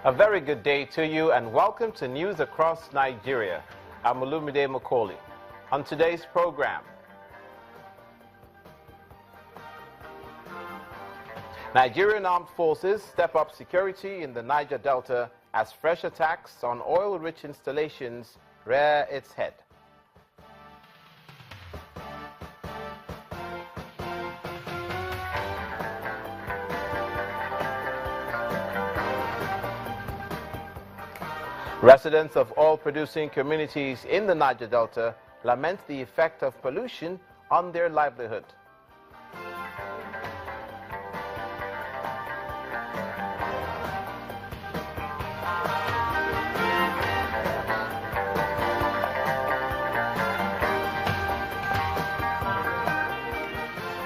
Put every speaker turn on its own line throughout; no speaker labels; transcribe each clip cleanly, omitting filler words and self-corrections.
A very good day to you and welcome to News Across Nigeria. I'm Olumide Macaulay. On today's program, Nigerian armed forces step up security in the Niger Delta as fresh attacks on oil-rich installations rear its head. Residents of oil-producing communities in the Niger Delta lament the effect of pollution on their livelihood.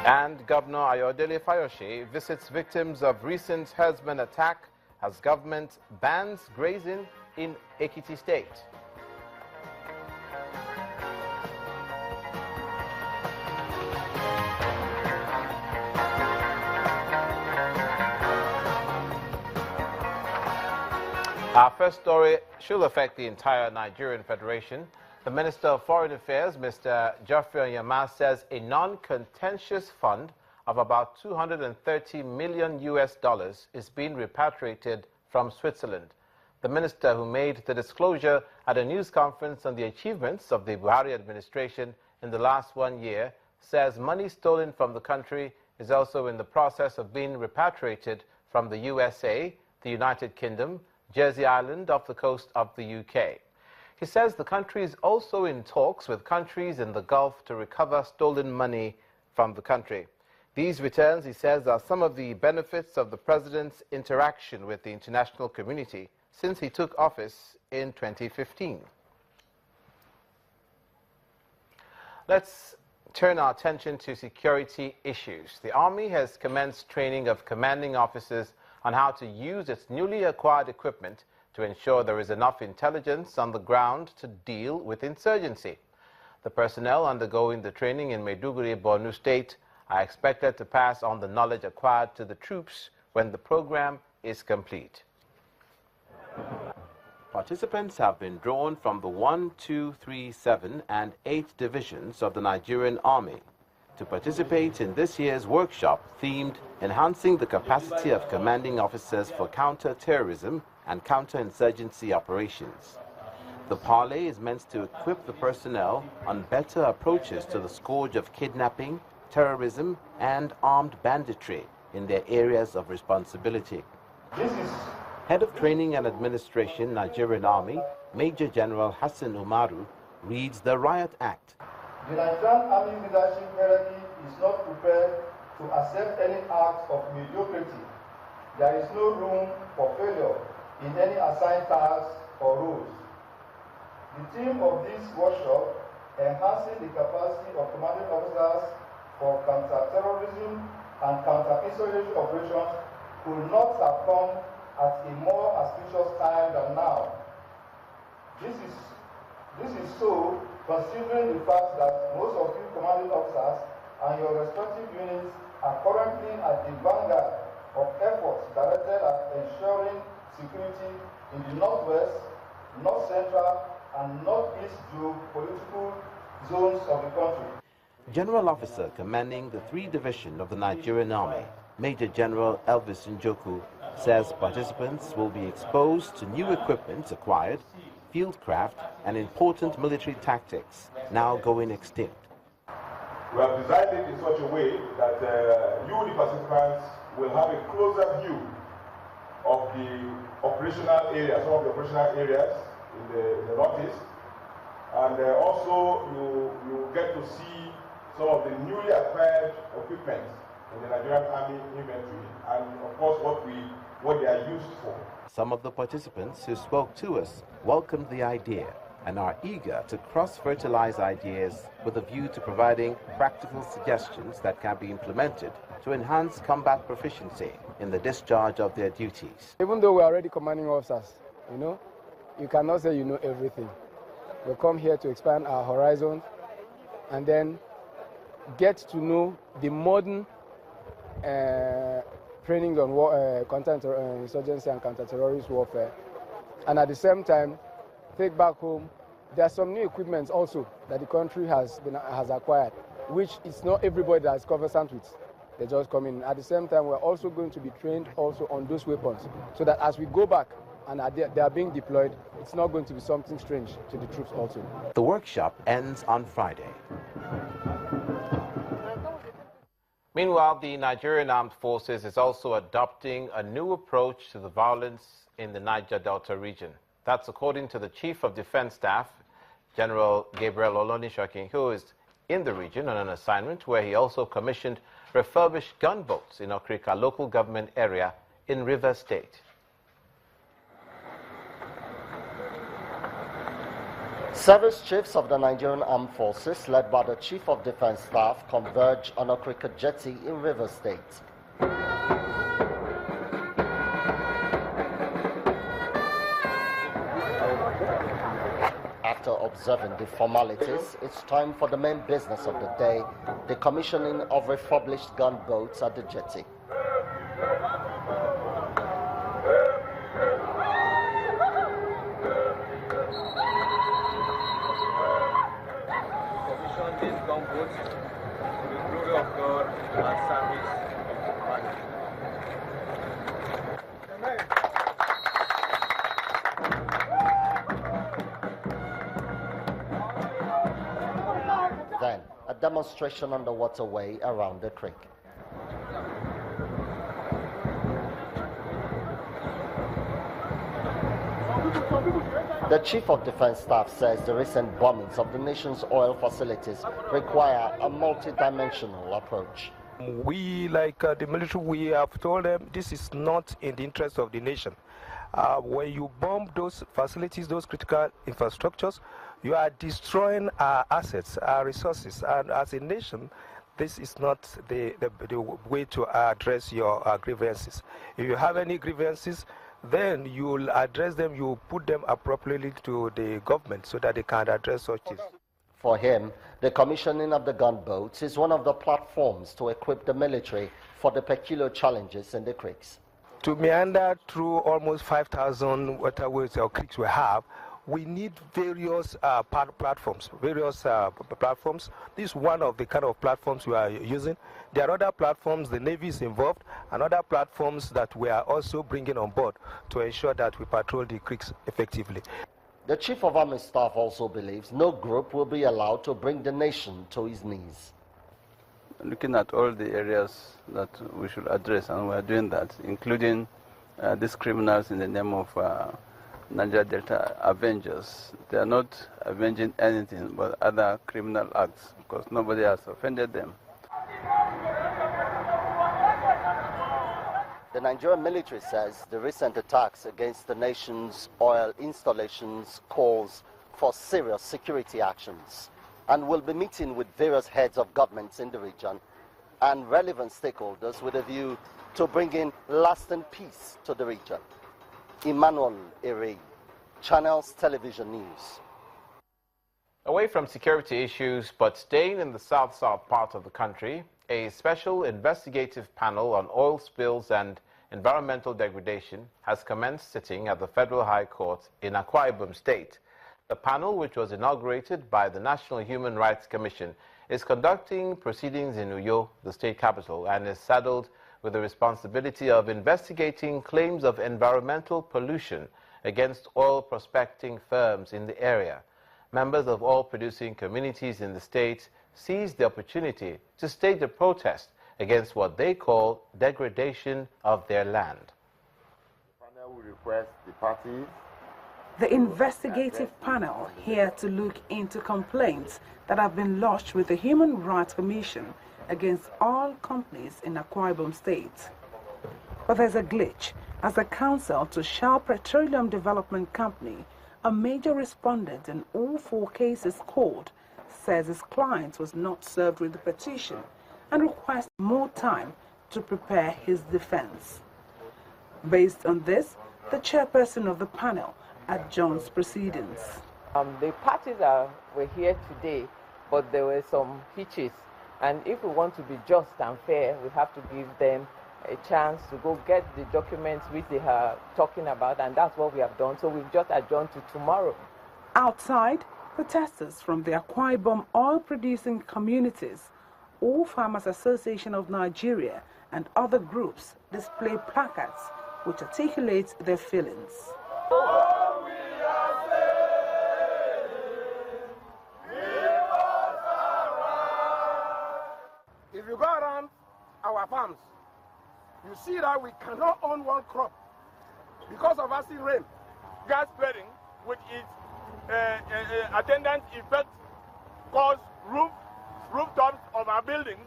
And Governor Ayodele Fayose visits victims of recent herdsman attack as government bans grazing in Ekiti State. Our first story should affect the entire Nigerian Federation. The Minister of Foreign Affairs, Mr. Geoffrey Onyema, says a non-contentious fund of about $230 million is being repatriated from Switzerland. The minister, who made the disclosure at a news conference on the achievements of the Buhari administration in the last 1 year, says money stolen from the country is also in the process of being repatriated from the USA, the United Kingdom, Jersey Island off the coast of the UK. He says the country is also in talks with countries in the Gulf to recover stolen money from the country. These returns, he says, are some of the benefits of the president's interaction with the international community since he took office in 2015. Let's turn our attention to security issues. The Army has commenced training of commanding officers on how to use its newly acquired equipment to ensure there is enough intelligence on the ground to deal with insurgency. The personnel undergoing the training in Maiduguri, Borno State, are expected to pass on the knowledge acquired to the troops when the program is complete. Participants have been drawn from the 1, 2, 3, 7 and 8 divisions of the Nigerian Army to participate in this year's workshop themed Enhancing the Capacity of Commanding Officers for Counter-Terrorism and Counter-Insurgency Operations. The parley is meant to equip the personnel on better approaches to the scourge of kidnapping, terrorism and armed banditry in their areas of responsibility. Head of Training and Administration, Nigerian Army, Major General Hassan Umaru, reads the Riot Act.
The Nigerian Army leadership hierarchy is not prepared to accept any act of mediocrity. There is no room for failure in any assigned tasks or roles. The theme of this workshop, Enhancing the Capacity of Commanding Officers for Counter-Terrorism and Counter-Insurgency Operations, could not have come at a more auspicious time than now. This is so considering the fact that most of you commanding officers and your respective units are currently at the vanguard of efforts directed at ensuring security in the northwest, north central, and northeast geopolitical zones of the country.
General Officer commanding the 3 Division of the Nigerian Army, Major General Elvis Njoku, says participants will be exposed to new equipment acquired, fieldcraft, and important military tactics now going extinct.
We have designed it in such a way that you, the participants, will have a closer view of the operational areas, some of the operational areas in the northeast, and also you get to see some of the newly acquired equipment in the Nigerian Army inventory, and of course what they are used for.
Some of the participants who spoke to us welcomed the idea and are eager to cross-fertilize ideas with a view to providing practical suggestions that can be implemented to enhance combat proficiency in the discharge of their duties.
Even though we're already commanding officers, you cannot say you know everything. We come here to expand our horizon and then get to know the modern trainings on insurgency and counter-terrorist warfare. And at the same time, take back home, there are some new equipment also that the country has acquired, which is not everybody that is conversant with. They just come in. At the same time, we're also going to be trained also on those weapons, so that as we go back and they are being deployed, it's not going to be something strange to the troops also.
The workshop ends on Friday. Meanwhile, the Nigerian Armed Forces is also adopting a new approach to the violence in the Niger Delta region. That's according to the Chief of Defense Staff, General Gabriel Olonishokin, who is in the region on an assignment where he also commissioned refurbished gunboats in Okrika local government area in Rivers State.
Service chiefs of the Nigerian Armed Forces, led by the Chief of Defense Staff, converge on Okrika Jetty in Rivers State. After observing the formalities, it's time for the main business of the day, the commissioning of refurbished gunboats at the jetty.
These gunboats to the glory of God and service of humanity.
Then, a demonstration on the waterway around the creek. The Chief of Defense Staff says the recent bombings of the nation's oil facilities require a multi-dimensional approach.
We, like the military, we have told them this is not in the interest of the nation. When you bomb those facilities, those critical infrastructures, you are destroying our assets, our resources, and as a nation, this is not the way to address your grievances. If you have any grievances, then you will address them, you put them appropriately to the government so that they can address such things.
For him, the commissioning of the gunboats is one of the platforms to equip the military for the peculiar challenges in the creeks.
To meander through almost 5,000 waterways or creeks we have, we need various platforms. This is one of the kind of platforms we are using. There are other platforms, the Navy is involved, and other platforms that we are also bringing on board to ensure that we patrol the creeks effectively.
The Chief of Army Staff also believes no group will be allowed to bring the nation to its knees.
Looking at all the areas that we should address, and we are doing that, including these criminals in the name of Niger Delta Avengers. They are not avenging anything but other criminal acts because nobody has offended them.
The Nigerian military says the recent attacks against the nation's oil installations calls for serious security actions and will be meeting with various heads of governments in the region and relevant stakeholders with a view to bringing lasting peace to the region. Emmanuel Ere, Channels Television News.
Away from security issues, but staying in the south-south part of the country, a special investigative panel on oil spills and environmental degradation has commenced sitting at the Federal High Court in Akwa Ibom State. The panel, which was inaugurated by the National Human Rights Commission, is conducting proceedings in Uyo, the state capital, and is saddled with the responsibility of investigating claims of environmental pollution against oil prospecting firms in the area. Members of oil-producing communities in the state seized the opportunity to stage a protest against what they call degradation of their land.
The panel will request the parties.
The investigative panel here to look into complaints that have been lodged with the Human Rights Commission against all companies in Akwa Ibom State. But there's a glitch, as the counsel to Shell Petroleum Development Company, a major respondent in all 4 cases called, says his client was not served with the petition and requests more time to prepare his defense. Based on this, the chairperson of the panel adjourns proceedings.
The parties were here today, but there were some hitches. And if we want to be just and fair, we have to give them a chance to go get the documents which they are talking about, and that's what we have done. So we've just adjourned to tomorrow.
Outside, protesters from the Akwa Ibom oil-producing communities, All Farmers Association of Nigeria, and other groups display placards which articulate their feelings.
If you go around our farms, you see that we cannot own one crop because of acid rain.
Gas flaring, with its attendant effect, cause rooftops of our buildings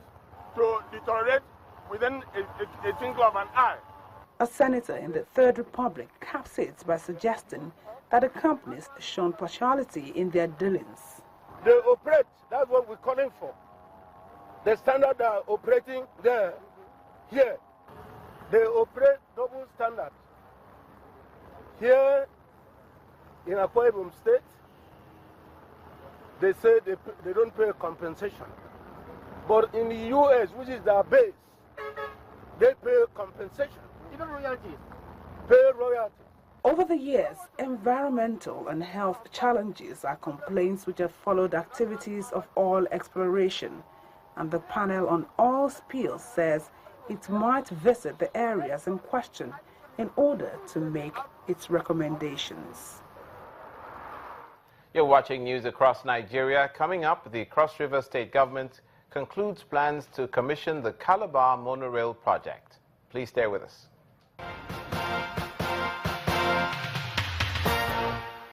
to deteriorate within a twinkle of an eye.
A senator in the Third Republic caps it by suggesting that the companies shown partiality in their dealings.
They operate, that's what we're calling for. The standard are operating there, here. They operate double standard. Here in Akwa Ibom State, they say they don't pay compensation. But in the U.S., which is their base, they pay compensation. Even royalties. Pay royalties.
Over the years, environmental and health challenges are complaints which have followed activities of oil exploration, and the panel on oil spills says it might visit the areas in question in order to make its recommendations.
You're watching news across Nigeria. Coming up, the Cross River State Government concludes plans to commission the Calabar monorail project. Please stay with us.